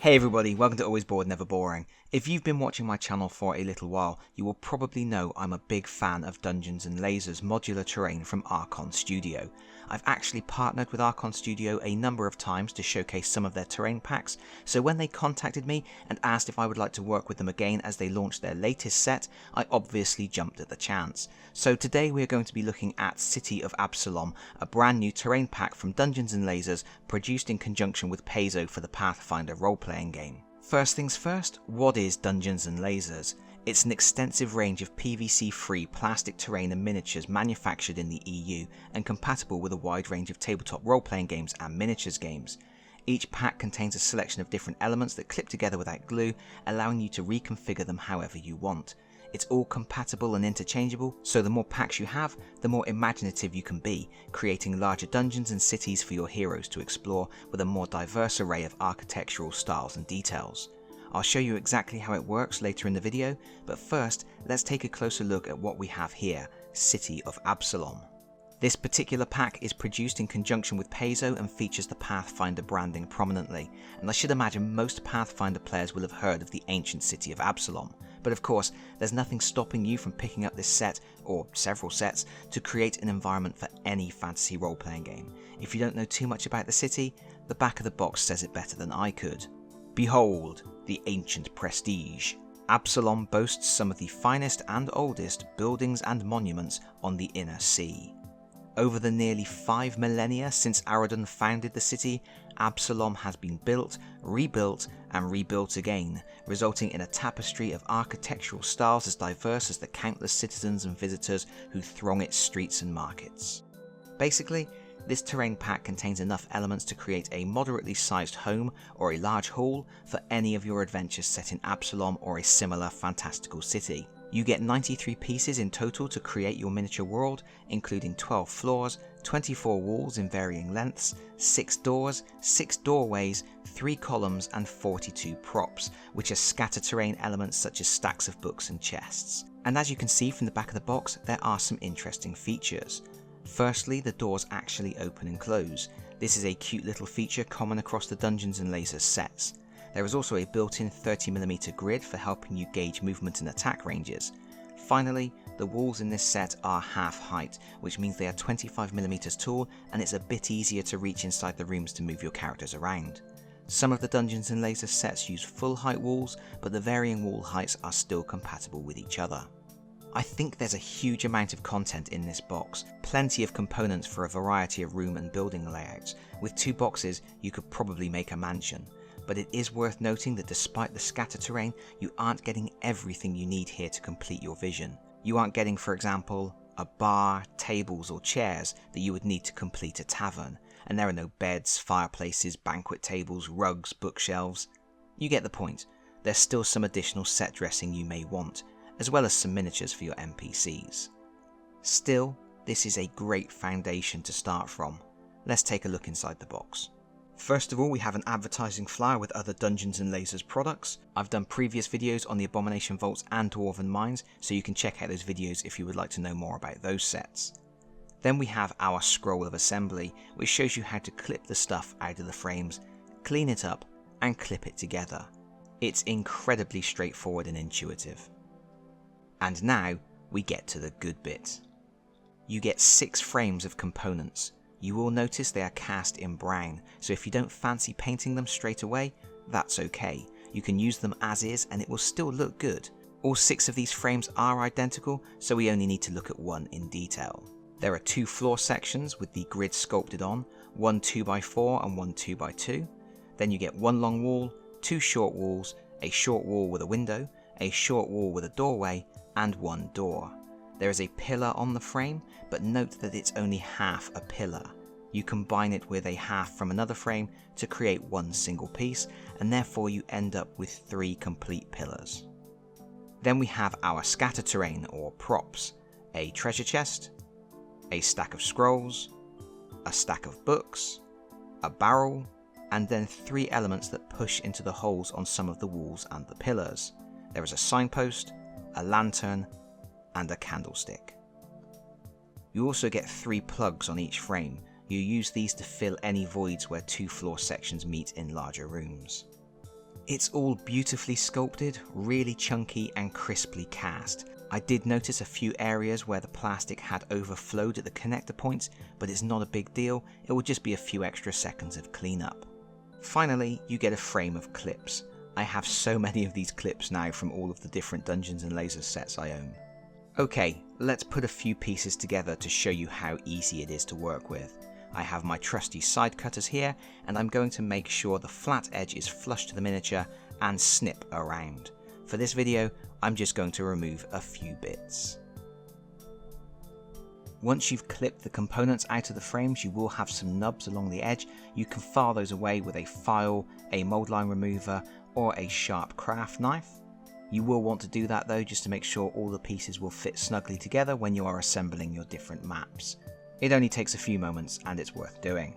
Hey everybody, welcome to Always Bored Never Boring. If you've been watching my channel for a little while, you will probably know I'm a big fan of Dungeons & Lasers modular terrain from Archon Studio. I've actually partnered with Archon Studio a number of times to showcase some of their terrain packs, so when they contacted me and asked if I would like to work with them again as they launched their latest set, I obviously jumped at the chance. So today we are going to be looking at City of Absalom, a brand new terrain pack from Dungeons & Lasers produced in conjunction with Paizo for the Pathfinder roleplaying game. First things first, what is Dungeons & Lasers? It's an extensive range of PVC-free plastic terrain and miniatures manufactured in the EU and compatible with a wide range of tabletop role-playing games and miniatures games. Each pack contains a selection of different elements that clip together without glue, allowing you to reconfigure them however you want. It's all compatible and interchangeable, so the more packs you have, the more imaginative you can be, creating larger dungeons and cities for your heroes to explore with a more diverse array of architectural styles and details. I'll show you exactly how it works later in the video, but first let's take a closer look at what we have here, City of Absalom. This particular pack is produced in conjunction with Paizo and features the Pathfinder branding prominently, and I should imagine most Pathfinder players will have heard of the ancient City of Absalom. But of course, there's nothing stopping you from picking up this set, or several sets, to create an environment for any fantasy role-playing game. If you don't know too much about the city, the back of the box says it better than I could. Behold, the ancient prestige. Absalom boasts some of the finest and oldest buildings and monuments on the inner sea. Over the nearly 5 millennia since Aradon founded the city, Absalom has been built, rebuilt and rebuilt again, resulting in a tapestry of architectural styles as diverse as the countless citizens and visitors who throng its streets and markets. Basically, this terrain pack contains enough elements to create a moderately sized home or a large hall for any of your adventures set in Absalom or a similar fantastical city. You get 93 pieces in total to create your miniature world, including 12 floors, 24 walls in varying lengths, 6 doors, 6 doorways, 3 columns and 42 props, which are scatter terrain elements such as stacks of books and chests. And as you can see from the back of the box, there are some interesting features. Firstly, the doors actually open and close. This is a cute little feature common across the Dungeons & Lasers sets. There is also a built-in 30mm grid for helping you gauge movement and attack ranges. Finally, the walls in this set are half height, which means they are 25mm tall and it's a bit easier to reach inside the rooms to move your characters around. Some of the Dungeons & Lasers sets use full height walls, but the varying wall heights are still compatible with each other. I think there's a huge amount of content in this box, plenty of components for a variety of room and building layouts. With 2 boxes, you could probably make a mansion. But it is worth noting that despite the scatter terrain, you aren't getting everything you need here to complete your vision. You aren't getting, for example, a bar, tables or chairs that you would need to complete a tavern, and there are no beds, fireplaces, banquet tables, rugs, bookshelves. You get the point. There's still some additional set dressing you may want, as well as some miniatures for your NPCs. Still, this is a great foundation to start from. Let's take a look inside the box. First of all, we have an advertising flyer with other Dungeons & Lasers products. I've done previous videos on the Abomination Vaults and Dwarven Mines, so you can check out those videos if you would like to know more about those sets. Then we have our scroll of assembly, which shows you how to clip the stuff out of the frames, clean it up, and clip it together. It's incredibly straightforward and intuitive. And now, we get to the good bit. You get 6 frames of components. You will notice they are cast in brown, so if you don't fancy painting them straight away, that's okay. You can use them as is and it will still look good. All 6 of these frames are identical, so we only need to look at one in detail. There are 2 floor sections with the grid sculpted on, one 2x4 and one 2x2. Then you get 1 long wall, 2 short walls, a short wall with a window, a short wall with a doorway, and 1 door. There is a pillar on the frame, but note that it's only half a pillar. You combine it with a half from another frame to create one single piece, and therefore you end up with 3 complete pillars. Then we have our scatter terrain or props, a treasure chest, a stack of scrolls, a stack of books, a barrel, and then 3 elements that push into the holes on some of the walls and the pillars. There is a signpost, a lantern, and a candlestick. You also get 3 plugs on each frame. You use these to fill any voids where 2 floor sections meet in larger rooms. It's all beautifully sculpted, really chunky and crisply cast. I did notice a few areas where the plastic had overflowed at the connector points, but it's not a big deal, it will just be a few extra seconds of cleanup. Finally, you get a frame of clips. I have so many of these clips now from all of the different Dungeons and Lasers sets I own. Okay, let's put a few pieces together to show you how easy it is to work with. I have my trusty side cutters here, and I'm going to make sure the flat edge is flush to the miniature and snip around. For this video, I'm just going to remove a few bits. Once you've clipped the components out of the frames, you will have some nubs along the edge. You can file those away with a file, a mold line remover, or a sharp craft knife. You will want to do that though, just to make sure all the pieces will fit snugly together when you are assembling your different maps. It only takes a few moments and it's worth doing.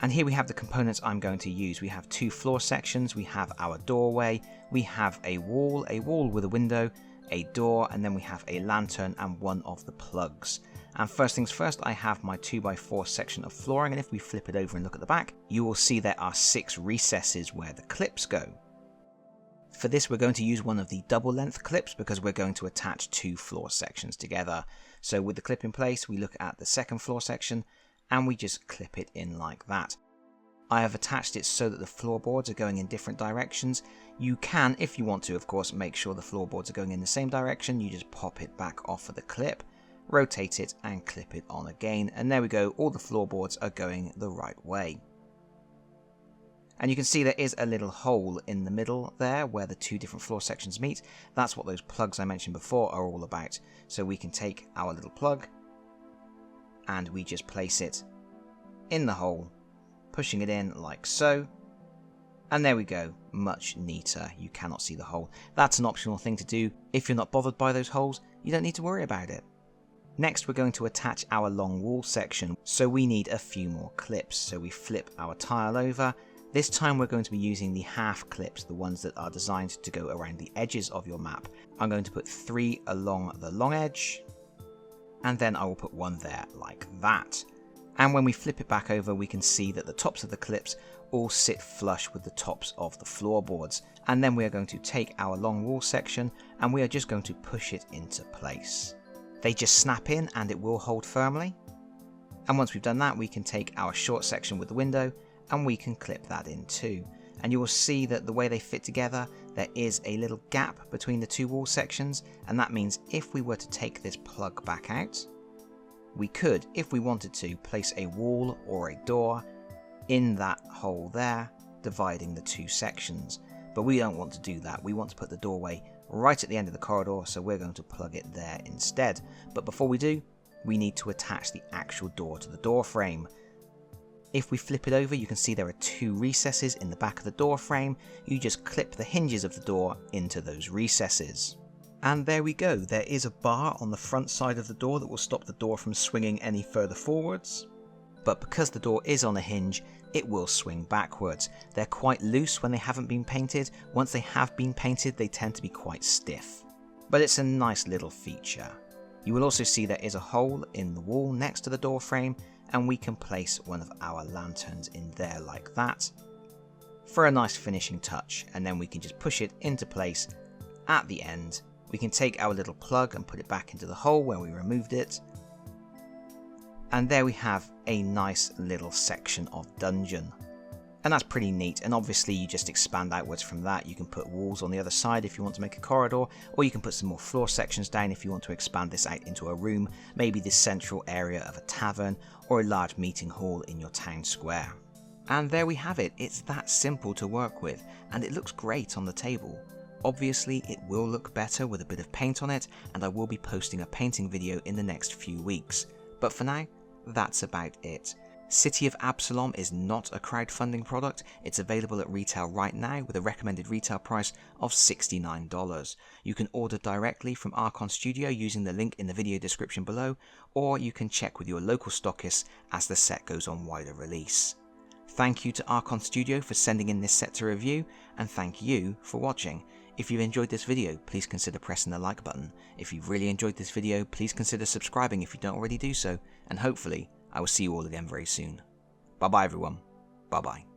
And here we have the components I'm going to use. We have two floor sections, we have our doorway, we have a wall with a window, a door, and then we have a lantern and one of the plugs. And first things first, I have my 2x4 section of flooring, and if we flip it over and look at the back, you will see there are 6 recesses where the clips go. For this we're going to use one of the double length clips because we're going to attach 2 floor sections together. So with the clip in place, we look at the second floor section and we just clip it in like that. I have attached it so that the floorboards are going in different directions. You can, if you want to, of course, make sure the floorboards are going in the same direction. You just pop it back off of the clip, rotate it and clip it on again, and there we go, all the floorboards are going the right way. And you can see there is a little hole in the middle there where the 2 different floor sections meet. That's what those plugs I mentioned before are all about. So we can take our little plug and we just place it in the hole, pushing it in like so. And there we go, much neater. You cannot see the hole. That's an optional thing to do. If you're not bothered by those holes, you don't need to worry about it. Next we're going to attach our long wall section, so we need a few more clips. So we flip our tile over. This time we're going to be using the half clips, the ones that are designed to go around the edges of your map. I'm going to put 3 along the long edge, and then I will put 1 there like that. And when we flip it back over, we can see that the tops of the clips all sit flush with the tops of the floorboards. And then we are going to take our long wall section and we are just going to push it into place. They just snap in and it will hold firmly. And once we've done that, we can take our short section with the window and we can clip that in too. And you will see that the way they fit together, there is a little gap between the 2 wall sections, and that means if we were to take this plug back out, we could, if we wanted to, place a wall or a door in that hole there, dividing the 2 sections. But we don't want to do that. We want to put the doorway right at the end of the corridor, so we're going to plug it there instead. But before we do, we need to attach the actual door to the door frame. If we flip it over, you can see there are 2 recesses in the back of the door frame. You just clip the hinges of the door into those recesses. And there we go, there is a bar on the front side of the door that will stop the door from swinging any further forwards. But because the door is on a hinge, it will swing backwards. They're quite loose when they haven't been painted. Once they have been painted, they tend to be quite stiff. But it's a nice little feature. You will also see there is a hole in the wall next to the door frame, and we can place one of our lanterns in there like that for a nice finishing touch, and then we can just push it into place at the end. We can take our little plug and put it back into the hole where we removed it, and there we have a nice little section of dungeon. And that's pretty neat, and obviously you just expand outwards from that. You can put walls on the other side if you want to make a corridor, or you can put some more floor sections down if you want to expand this out into a room, maybe the central area of a tavern, or a large meeting hall in your town square. And there we have it. It's that simple to work with, and it looks great on the table. Obviously it will look better with a bit of paint on it, and I will be posting a painting video in the next few weeks. But for now, that's about it. City of Absalom is not a crowdfunding product. It's available at retail right now with a recommended retail price of $69. You can order directly from Archon Studio using the link in the video description below, or you can check with your local stockists as the set goes on wider release. Thank you to Archon Studio for sending in this set to review, and thank you for watching. If you've enjoyed this video, please consider pressing the like button. If you've really enjoyed this video, please consider subscribing if you don't already do so, and hopefully I will see you all again very soon. Bye bye everyone. Bye bye.